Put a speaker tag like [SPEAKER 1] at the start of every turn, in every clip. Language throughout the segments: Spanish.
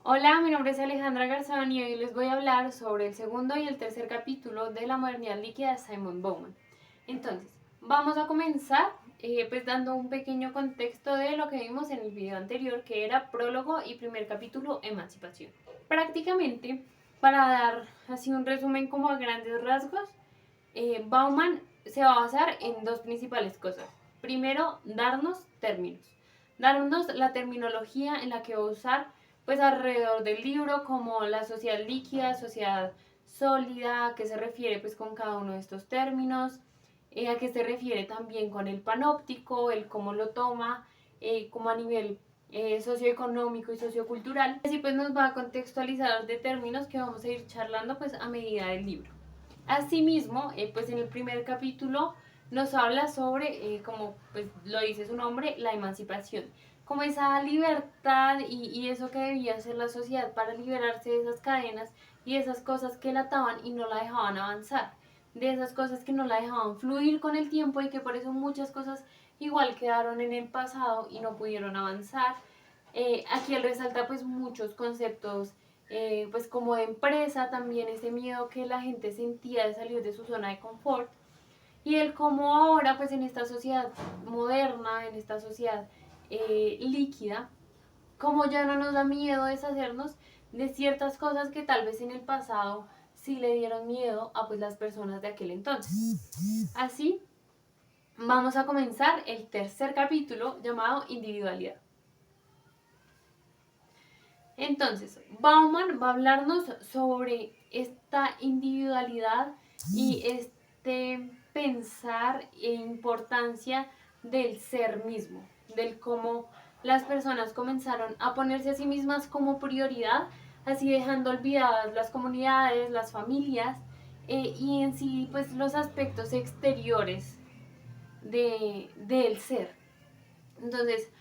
[SPEAKER 1] Hola, mi nombre es Alejandra Garzón y hoy les voy a hablar sobre el segundo y el tercer capítulo de La modernidad líquida de Simon Bowman. Entonces, vamos a comenzar pues dando un pequeño contexto de lo que vimos en el video anterior, que era prólogo y primer capítulo, emancipación. Prácticamente, para dar así un resumen como a grandes rasgos, Bauman se va a basar en dos principales cosas. Primero, darnos términos. Darnos la terminología en la que va a usar pues alrededor del libro, como la sociedad líquida, sociedad sólida, a qué se refiere pues con cada uno de estos términos, a qué se refiere también con el panóptico, el cómo lo toma, como a nivel socioeconómico y sociocultural. Así pues nos va a contextualizar de términos que vamos a ir charlando pues a medida del libro. Asimismo, pues en el primer capítulo nos habla sobre, como pues lo dice su nombre, la emancipación, como esa libertad y eso que debía hacer la sociedad para liberarse de esas cadenas y esas cosas que la ataban y no la dejaban avanzar, de esas cosas que no la dejaban fluir con el tiempo y que por eso muchas cosas igual quedaron en el pasado y no pudieron avanzar. Aquí él resalta pues muchos conceptos pues como de empresa, también ese miedo que la gente sentía de salir de su zona de confort y el cómo ahora pues en esta sociedad moderna, en esta sociedad líquida, como ya no nos da miedo deshacernos de ciertas cosas que tal vez en el pasado sí le dieron miedo a pues las personas de aquel entonces. Así vamos a comenzar el tercer capítulo llamado individualidad. Entonces, Bauman va a hablarnos sobre esta individualidad y este pensar e importancia del ser mismo, del cómo las personas comenzaron a ponerse a sí mismas como prioridad, así dejando olvidadas las comunidades, las familias y en sí pues los aspectos exteriores del ser. Entonces,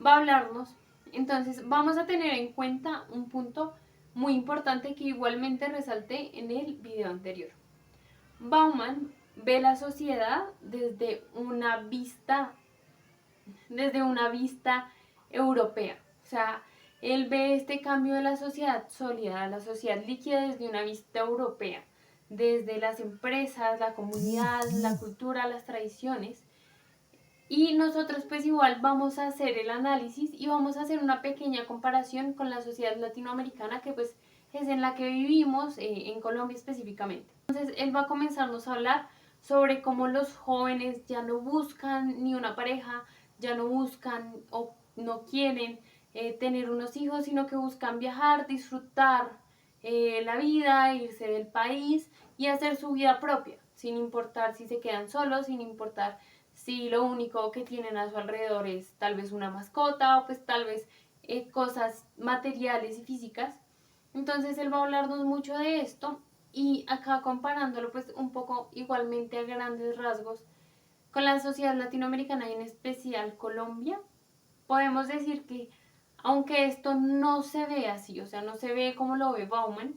[SPEAKER 1] va a hablarnos. Entonces, vamos a tener en cuenta un punto muy importante que igualmente resalté en el video anterior. Bauman ve la sociedad desde una vista europea. O sea, él ve este cambio de la sociedad sólida a la sociedad líquida desde una vista europea, desde las empresas, la comunidad, la cultura, las tradiciones. Y nosotros pues igual vamos a hacer el análisis y vamos a hacer una pequeña comparación con la sociedad latinoamericana que pues es en la que vivimos, en Colombia específicamente. Entonces él va a comenzarnos a hablar sobre cómo los jóvenes ya no buscan ni una pareja, ya no buscan o no quieren tener unos hijos, sino que buscan viajar, disfrutar la vida, irse del país y hacer su vida propia, sin importar si se quedan solos, sin importar si lo único que tienen a su alrededor es tal vez una mascota o pues tal vez cosas materiales y físicas. Entonces él va a hablarnos mucho de esto y acá comparándolo pues un poco igualmente a grandes rasgos con la sociedad latinoamericana y en especial Colombia, podemos decir que aunque esto no se ve así, o sea, no se ve como lo ve Bauman,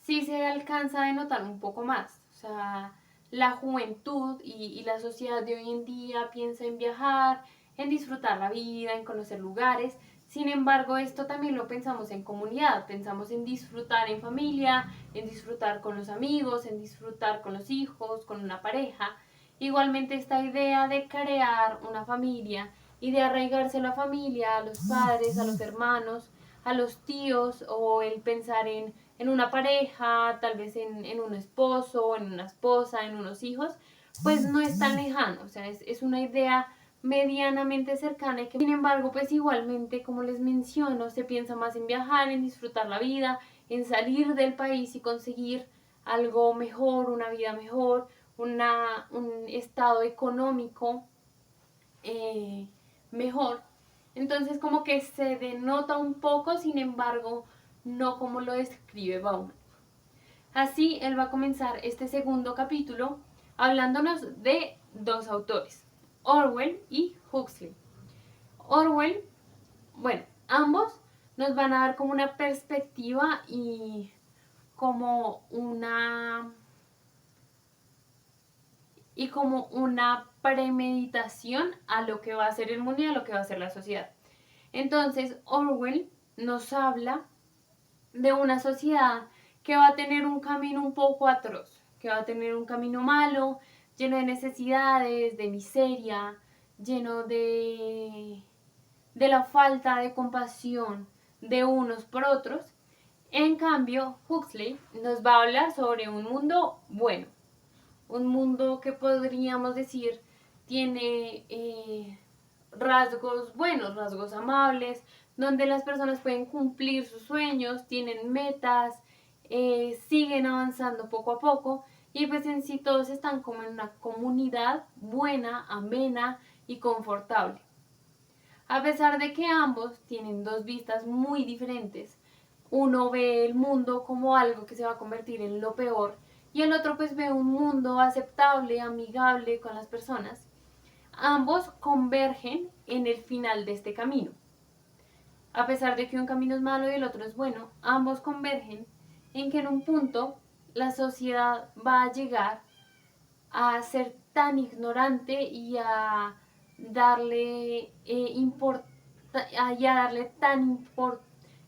[SPEAKER 1] sí se alcanza a denotar un poco más. O sea, la juventud y la sociedad de hoy en día piensa en viajar, en disfrutar la vida, en conocer lugares. Sin embargo, esto también lo pensamos en comunidad, pensamos en disfrutar en familia, en disfrutar con los amigos, en disfrutar con los hijos, con una pareja. Igualmente esta idea de crear una familia y de arraigarse a la familia, a los padres, a los hermanos, a los tíos o el pensar en una pareja, tal vez en un esposo, en una esposa, en unos hijos, pues no es tan lejano, o sea, es una idea medianamente cercana y que sin embargo pues igualmente como les menciono se piensa más en viajar, en disfrutar la vida, en salir del país y conseguir algo mejor, una vida mejor, un estado económico eh, mejor. Entonces como que se denota un poco, sin embargo, no como lo describe Bauman. Así, él va a comenzar este segundo capítulo hablándonos de dos autores, Orwell y Huxley. Orwell, bueno, ambos nos van a dar como una perspectiva como como una premeditación a lo que va a ser el mundo y a lo que va a ser la sociedad. Entonces, Orwell nos habla de una sociedad que va a tener un camino un poco atroz, que va a tener un camino malo, lleno de necesidades, de miseria, lleno de la falta de compasión de unos por otros. En cambio, Huxley nos va a hablar sobre un mundo bueno, un mundo que podríamos decir tiene rasgos buenos, rasgos amables, donde las personas pueden cumplir sus sueños, tienen metas, siguen avanzando poco a poco y pues en sí todos están como en una comunidad buena, amena y confortable. A pesar de que ambos tienen dos vistas muy diferentes, uno ve el mundo como algo que se va a convertir en lo peor y el otro pues ve un mundo aceptable, amigable con las personas. Ambos convergen en el final de este camino. A pesar de que un camino es malo y el otro es bueno, ambos convergen en que en un punto la sociedad va a llegar a ser tan ignorante y a darle y a darle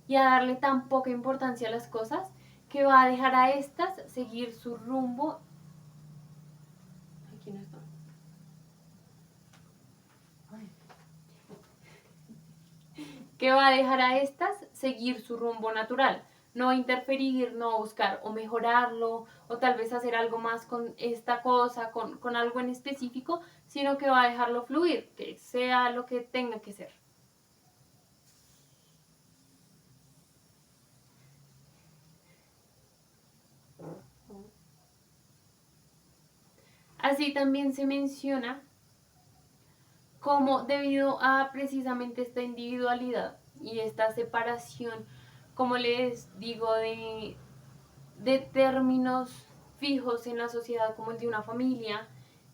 [SPEAKER 1] y a darle tan poca importancia a las cosas que va a dejar a estas seguir su rumbo. Aquí no está. Que va a dejar a estas seguir su rumbo natural, no interferir, no buscar o mejorarlo o tal vez hacer algo más con esta cosa, con algo en específico, sino que va a dejarlo fluir, que sea lo que tenga que ser. Así también se menciona cómo debido a precisamente esta individualidad y esta separación, como les digo, de términos fijos en la sociedad como el de una familia,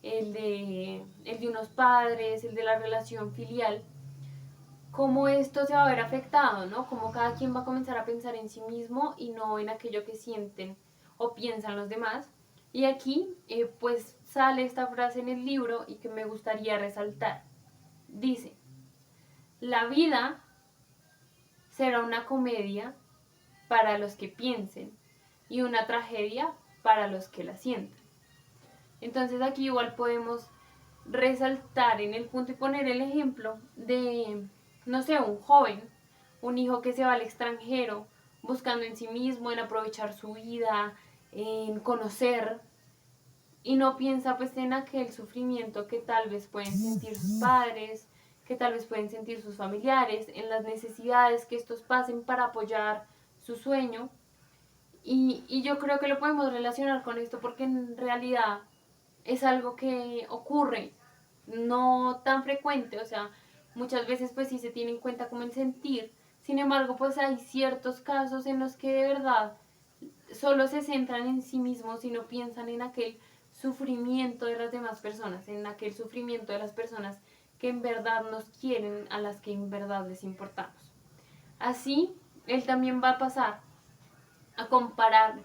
[SPEAKER 1] el de unos padres, el de la relación filial, cómo esto se va a ver afectado, ¿no? Cómo cada quien va a comenzar a pensar en sí mismo y no en aquello que sienten o piensan los demás. Y aquí pues sale esta frase en el libro y que me gustaría resaltar. Dice, la vida será una comedia para los que piensen y una tragedia para los que la sientan. Entonces aquí igual podemos resaltar en el punto y poner el ejemplo de, no sé, un joven, un hijo que se va al extranjero buscando en sí mismo, en aprovechar su vida, en conocer y no piensa pues en aquel sufrimiento que tal vez pueden sentir sus padres, que tal vez pueden sentir sus familiares, en las necesidades que estos pasen para apoyar su sueño. Y yo creo que lo podemos relacionar con esto porque en realidad es algo que ocurre, no tan frecuente, o sea, muchas veces pues sí se tiene en cuenta como el sentir, sin embargo pues hay ciertos casos en los que de verdad solo se centran en sí mismos y no piensan en aquel sufrimiento de las demás personas, en aquel sufrimiento de las personas que en verdad nos quieren, a las que en verdad les importamos. Así, él también va a pasar a comparar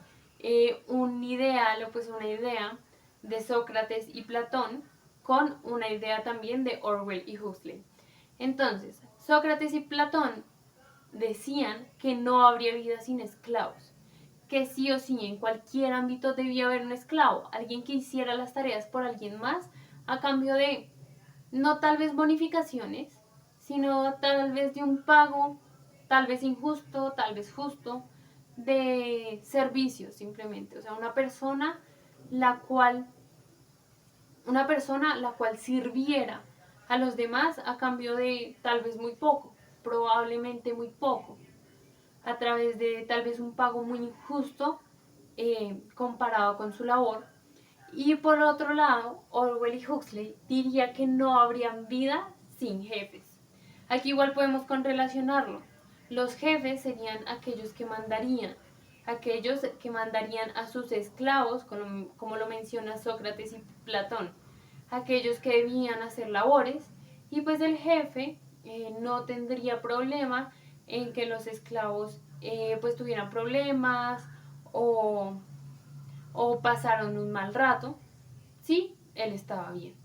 [SPEAKER 1] un ideal o pues una idea de Sócrates y Platón con una idea también de Orwell y Huxley. Entonces, Sócrates y Platón decían que no habría vida sin esclavos, que sí o sí en cualquier ámbito debía haber un esclavo, alguien que hiciera las tareas por alguien más a cambio de no tal vez bonificaciones, sino tal vez de un pago, tal vez injusto, tal vez justo, de servicios simplemente. O sea, una persona la cual sirviera a los demás a cambio de tal vez muy poco, probablemente muy poco, a través de tal vez un pago muy injusto comparado con su labor. Y por otro lado, Orwell y Huxley diría que no habría vida sin jefes. Aquí igual podemos correlacionarlo. Los jefes serían aquellos que mandarían a sus esclavos, como lo menciona Sócrates y Platón, aquellos que debían hacer labores, y pues el jefe no tendría problema en que los esclavos pues tuvieran problemas o, o pasaron un mal rato, sí, él estaba bien.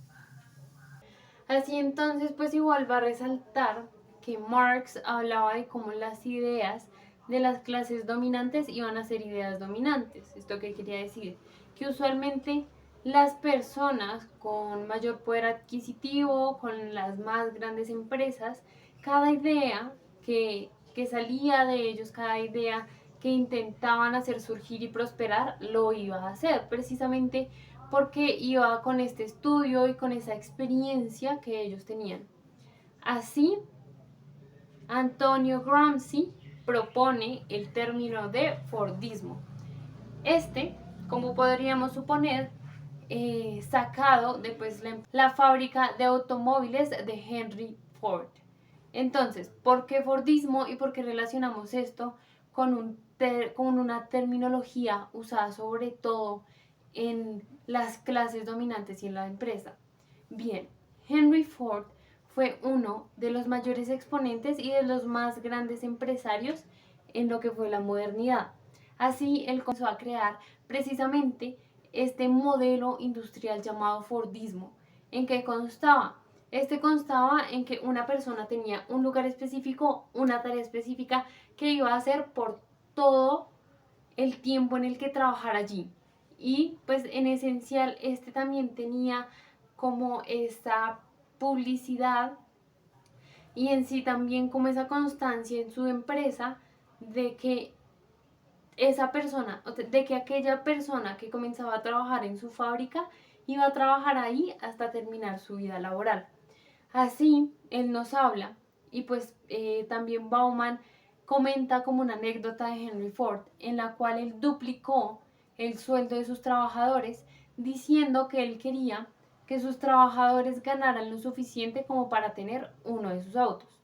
[SPEAKER 1] Así entonces, pues igual va a resaltar que Marx hablaba de cómo las ideas de las clases dominantes iban a ser ideas dominantes. ¿Esto qué quería decir? Que usualmente las personas con mayor poder adquisitivo, con las más grandes empresas, cada idea que salía de ellos, cada idea que intentaban hacer surgir y prosperar, lo iba a hacer, precisamente porque iba con este estudio y con esa experiencia que ellos tenían. Así, Antonio Gramsci propone el término de Fordismo. Este, como podríamos suponer, sacado de pues, la fábrica de automóviles de Henry Ford. Entonces, ¿por qué Fordismo y por qué relacionamos esto con una terminología usada sobre todo en las clases dominantes y en la empresa? Bien, Henry Ford fue uno de los mayores exponentes y de los más grandes empresarios en lo que fue la modernidad. Así, él comenzó a crear precisamente este modelo industrial llamado Fordismo. ¿En qué constaba? Este constaba en que una persona tenía un lugar específico, una tarea específica que iba a hacer por todo el tiempo en el que trabajara allí. Y pues en esencial este también tenía como esa publicidad y en sí también como esa constancia en su empresa de que esa persona, de que aquella persona que comenzaba a trabajar en su fábrica iba a trabajar ahí hasta terminar su vida laboral. Así, él nos habla y pues también Bauman comenta como una anécdota de Henry Ford en la cual él duplicó el sueldo de sus trabajadores diciendo que él quería que sus trabajadores ganaran lo suficiente como para tener uno de sus autos.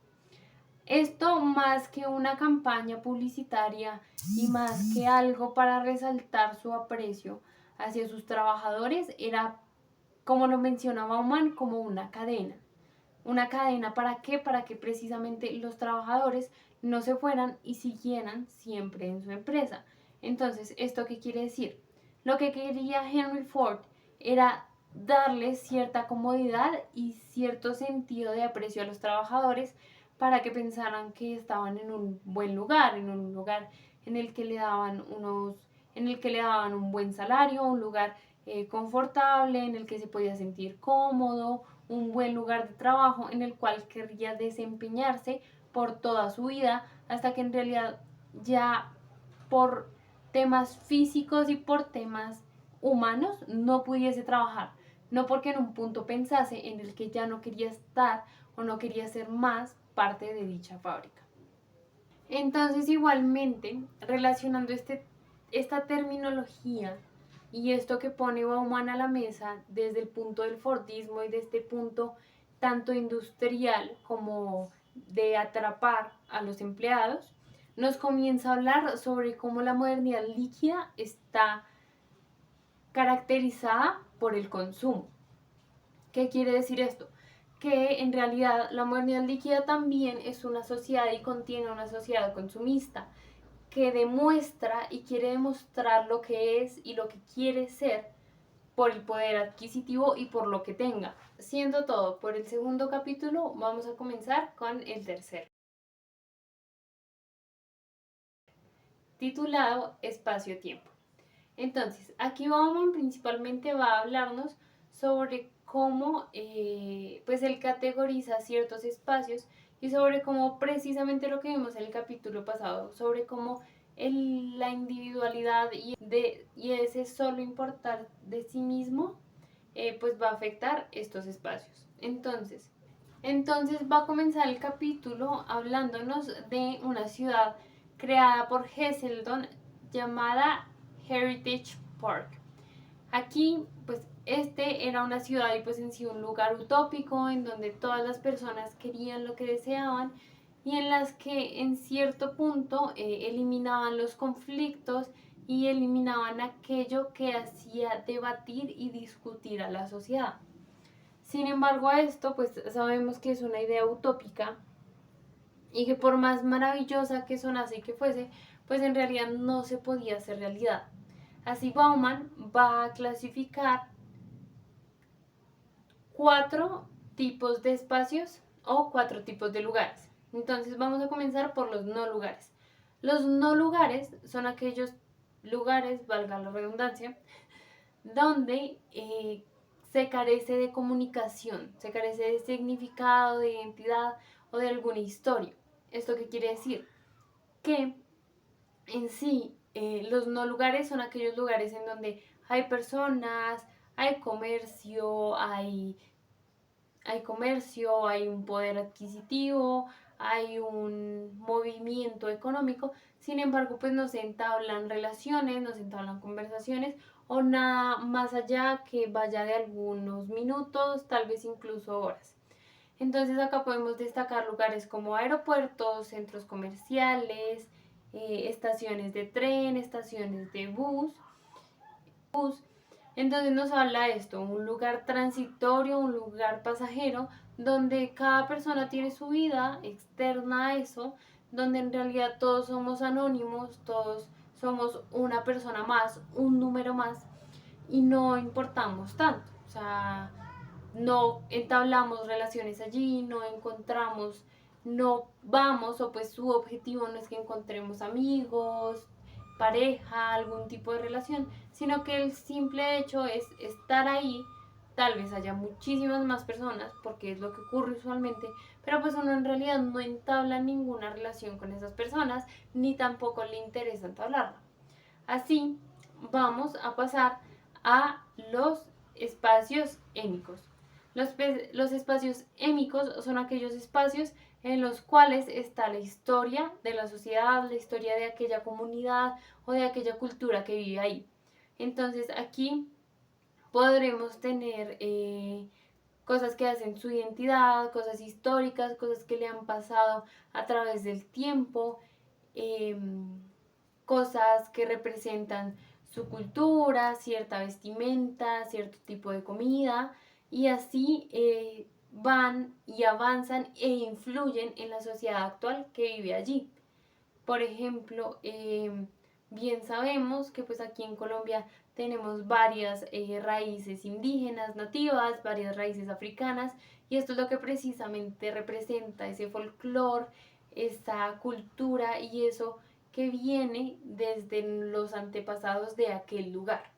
[SPEAKER 1] Esto más que una campaña publicitaria y más que algo para resaltar su aprecio hacia sus trabajadores, era, como lo menciona Bauman, como una cadena. ¿Una cadena para qué? Para que precisamente los trabajadores no se fueran y siguieran siempre en su empresa. Entonces, ¿esto qué quiere decir? Lo que quería Henry Ford era darle cierta comodidad y cierto sentido de aprecio a los trabajadores para que pensaran que estaban en un buen lugar, en un lugar en el que le daban un buen salario, un lugar confortable, en el que se podía sentir cómodo, un buen lugar de trabajo en el cual querría desempeñarse por toda su vida, hasta que en realidad ya por temas físicos y por temas humanos no pudiese trabajar. No porque en un punto pensase en el que ya no quería estar o no quería ser más parte de dicha fábrica. Entonces, igualmente, relacionando esta terminología y esto que pone Bauman a la mesa desde el punto del Fordismo y de este punto tanto industrial como de atrapar a los empleados, nos comienza a hablar sobre cómo la modernidad líquida está caracterizada por el consumo. ¿Qué quiere decir esto? Que en realidad la modernidad líquida también es una sociedad y contiene una sociedad consumista que demuestra y quiere demostrar lo que es y lo que quiere ser por el poder adquisitivo y por lo que tenga. Siendo todo por el segundo capítulo, vamos a comenzar con el tercero, titulado Espacio-Tiempo. Entonces, aquí Bauman principalmente va a hablarnos sobre cómo pues él categoriza ciertos espacios y sobre cómo precisamente lo que vimos en el capítulo pasado, sobre cómo la individualidad y ese solo importar de sí mismo pues va a afectar estos espacios. Entonces va a comenzar el capítulo hablándonos de una ciudad creada por Heseldon llamada Heritage Park. Aquí, pues, este era una ciudad y pues en sí un lugar utópico en donde todas las personas querían lo que deseaban y en las que en cierto punto eliminaban los conflictos y eliminaban aquello que hacía debatir y discutir a la sociedad. Sin embargo, a esto pues sabemos que es una idea utópica y que por más maravillosa que sonase y que fuese, pues en realidad no se podía hacer realidad. Así Bauman va a clasificar 4 tipos de espacios o 4 tipos de lugares. Entonces vamos a comenzar por los no lugares. Los no lugares son aquellos lugares, valga la redundancia, donde se carece de comunicación, se carece de significado, de identidad o de alguna historia. ¿Esto qué quiere decir? Que en sí los no lugares son aquellos lugares en donde hay personas, hay comercio, hay un poder adquisitivo, hay un movimiento económico, sin embargo, pues no se entablan relaciones, no se entablan conversaciones o nada más allá que vaya de algunos minutos, tal vez incluso horas. Entonces acá podemos destacar lugares como aeropuertos, centros comerciales, estaciones de tren, estaciones de bus. Entonces nos habla esto, un lugar transitorio, un lugar pasajero, donde cada persona tiene su vida externa a eso, donde en realidad todos somos anónimos, todos somos una persona más, un número más, y no importamos tanto. O sea, no entablamos relaciones allí, no encontramos, no vamos, o pues su objetivo no es que encontremos amigos, pareja, algún tipo de relación, sino que el simple hecho es estar ahí. Tal vez haya muchísimas más personas, porque es lo que ocurre usualmente, pero pues uno en realidad no entabla ninguna relación con esas personas, ni tampoco le interesa entablarla. Así, vamos a pasar a los espacios émicos. Los espacios émicos son aquellos espacios en los cuales está la historia de la sociedad, la historia de aquella comunidad o de aquella cultura que vive ahí. Entonces aquí podremos tener cosas que hacen su identidad, cosas históricas, cosas que le han pasado a través del tiempo, eh, cosas que representan su cultura, cierta vestimenta, cierto tipo de comida, y así van y avanzan e influyen en la sociedad actual que vive allí. Por ejemplo, bien sabemos que pues aquí en Colombia tenemos varias raíces indígenas nativas, varias raíces africanas, y esto es lo que precisamente representa ese folclore, esa cultura y eso que viene desde los antepasados de aquel lugar.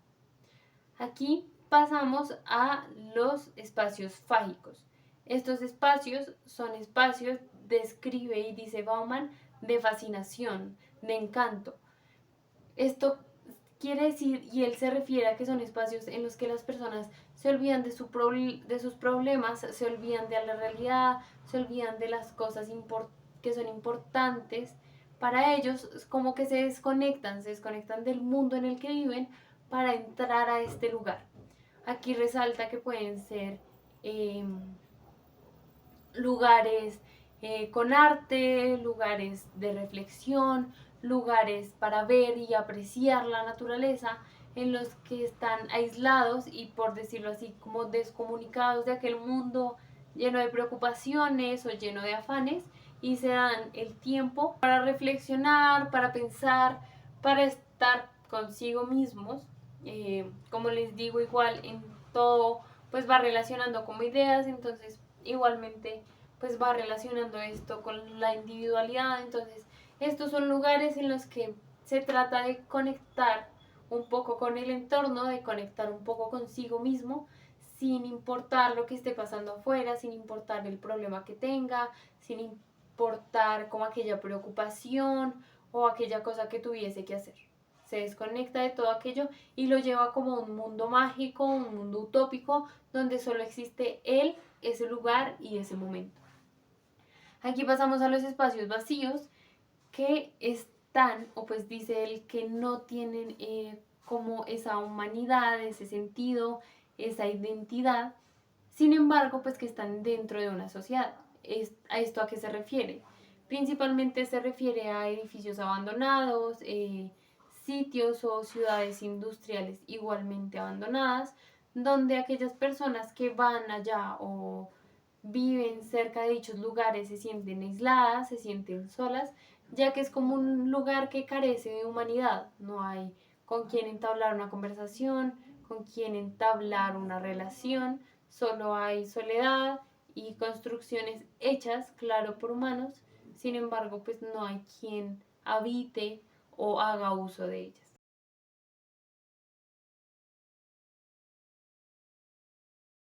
[SPEAKER 1] Aquí pasamos a los espacios fágicos. Estos espacios son espacios, describe y dice Bauman, de fascinación, de encanto. Esto quiere decir, y él se refiere a que son espacios en los que las personas se olvidan de sus problemas, se olvidan de la realidad, se olvidan de las cosas que son importantes. Para ellos es como que se desconectan del mundo en el que viven para entrar a este lugar. Aquí resalta que pueden ser eh, lugares con arte, lugares de reflexión, lugares para ver y apreciar la naturaleza, en los que están aislados y, por decirlo así, como descomunicados de aquel mundo lleno de preocupaciones o lleno de afanes, y se dan el tiempo para reflexionar, para pensar, para estar consigo mismos. Como les digo, igual en todo pues va relacionando como ideas, entonces igualmente pues va relacionando esto con la individualidad. Entonces estos son lugares en los que se trata de conectar un poco con el entorno, de conectar un poco consigo mismo, sin importar lo que esté pasando afuera, sin importar el problema que tenga, sin importar como aquella preocupación o aquella cosa que tuviese que hacer. Se desconecta de todo aquello y lo lleva como a un mundo mágico, un mundo utópico, donde solo existe él, ese lugar y ese momento. Aquí pasamos a los espacios vacíos, que están, o pues dice él, que no tienen como esa humanidad, ese sentido, esa identidad, sin embargo, pues que están dentro de una sociedad. ¿A esto a qué se refiere? Principalmente se refiere a edificios abandonados, sitios o ciudades industriales igualmente abandonadas, donde aquellas personas que van allá o viven cerca de dichos lugares se sienten aisladas, se sienten solas, ya que es como un lugar que carece de humanidad. No hay con quien entablar una conversación, con quien entablar una relación, solo hay soledad y construcciones hechas, claro, por humanos. Sin embargo, pues no hay quien habite o haga uso de ellas.